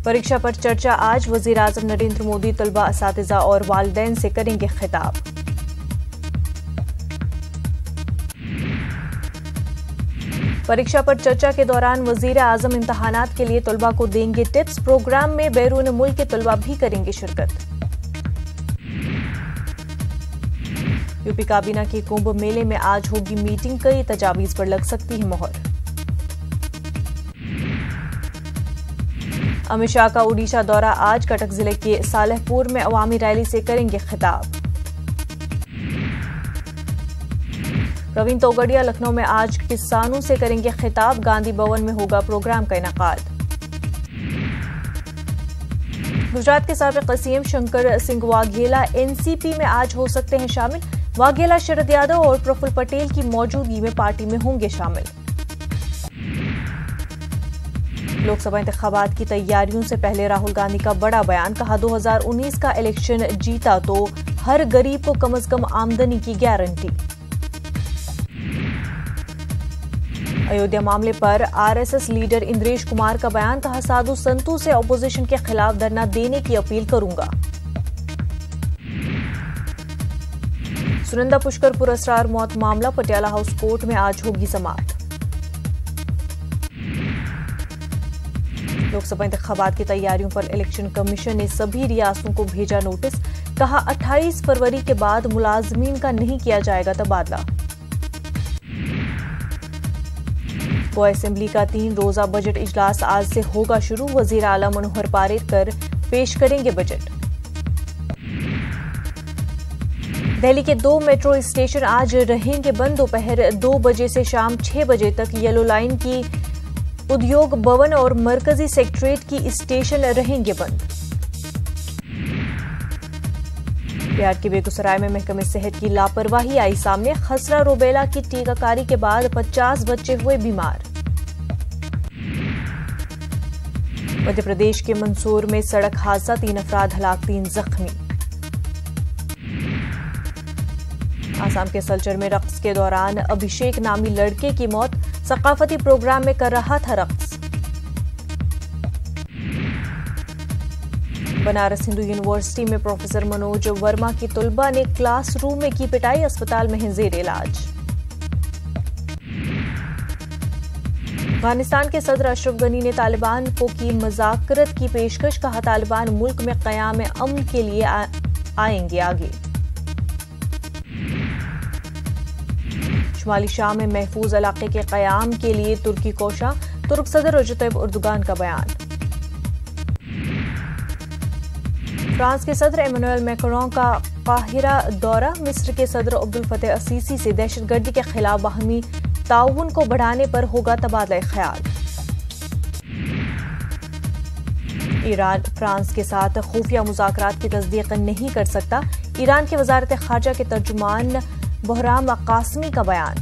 परीक्षा पर चर्चा आज वजीर आजम नरेंद्र मोदी तलबा, असातिज़ा और वालिदैन से करेंगे खिताब। परीक्षा पर चर्चा के दौरान वजीर आजम इम्तहानात के लिए तलबा को देंगे टिप्स। प्रोग्राम में बैरून मुल्क के तलबा भी करेंगे शिरकत। यूपी काबीना की कुंभ मेले में आज होगी मीटिंग, कई तजावीज पर लग सकती है मोहर। अमित शाह का ओडिशा दौरा आज, कटक जिले के सालेहपुर में अवामी रैली से करेंगे खिताब। प्रवीण तोगड़िया लखनऊ में आज किसानों से करेंगे खिताब। गांधी भवन में होगा प्रोग्राम का इनेकाद। गुजरात के साबिक सीएम शंकर सिंह वाघेला एनसीपी में आज हो सकते हैं शामिल। वाघेला शरद यादव और प्रफुल्ल पटेल की मौजूदगी में पार्टी में होंगे शामिल। लोकसभा इंतखाबात की तैयारियों से पहले राहुल गांधी का बड़ा बयान, कहा 2019 का इलेक्शन जीता तो हर गरीब को कम से कम आमदनी की गारंटी। अयोध्या मामले पर आरएसएस लीडर इंद्रेश कुमार का बयान, कहा साधु संतों से ऑपोजिशन के खिलाफ धरना देने की अपील करूंगा। सुनंदा पुष्कर पुरस्कार मौत मामला, पटियाला हाउस कोर्ट में आज होगी समाअत। लोकसभा इंतखाबात की तैयारियों पर इलेक्शन कमीशन ने सभी रियासतों को भेजा नोटिस, कहा 28 फरवरी के बाद मुलाजमीन का नहीं किया जाएगा तबादला। गो असेंबली का 3 रोजा बजट इजलास आज से होगा शुरू। वजीर आला मनोहर पारिकर पेश करेंगे बजट। दिल्ली के 2 मेट्रो स्टेशन आज रहेंगे बंद। दोपहर 2 बजे से शाम 6 बजे तक येलो लाइन की उद्योग भवन और मरकजी सेक्रेटरीट की स्टेशन रहेंगे बंद। बिहार के बेगूसराय में महकमे सेहत की लापरवाही आई सामने। खसरा रूबेला की टीकाकारी के बाद 50 बच्चे हुए बीमार। मध्य प्रदेश के मंदसौर में सड़क हादसा, 3 अफराद हलाक, 3 जख्मी। आसाम के सलचर में रक्स के दौरान अभिषेक नामी लड़के की मौत, सकाफती प्रोग्राम में कर रहा था रक्स। बनारस हिंदू यूनिवर्सिटी में प्रोफेसर मनोज वर्मा की तुलबा ने क्लासरूम में की पिटाई, अस्पताल में है जेर इलाज। अफगानिस्तान के सदर अशरफ गनी ने तालिबान को की मुज़ाकरत की पेशकश, कहा तालिबान मुल्क में क़याम अमन के लिए आएंगे आगे। शुमाली शाम में महफूज इलाके के क़याम के लिए तुर्की कोशा, तुर्क सदर रजब तैयब एर्दोगान का बयान। फ्रांस के सदर इमैनुएल मैक्रों का काहिरा दौरा, मिस्र के सदर अब्दुल फतेह असीसी से दहशतगर्दी के खिलाफ बाहमी ताउन को बढ़ाने पर होगा तबादला ख्याल। ईरान फ्रांस के साथ खुफिया मुज़ाकरात की तस्दीक नहीं कर सकता, ईरान के वज़ारत ख़ारजा के तर्जुमान बहराम कासमी का बयान।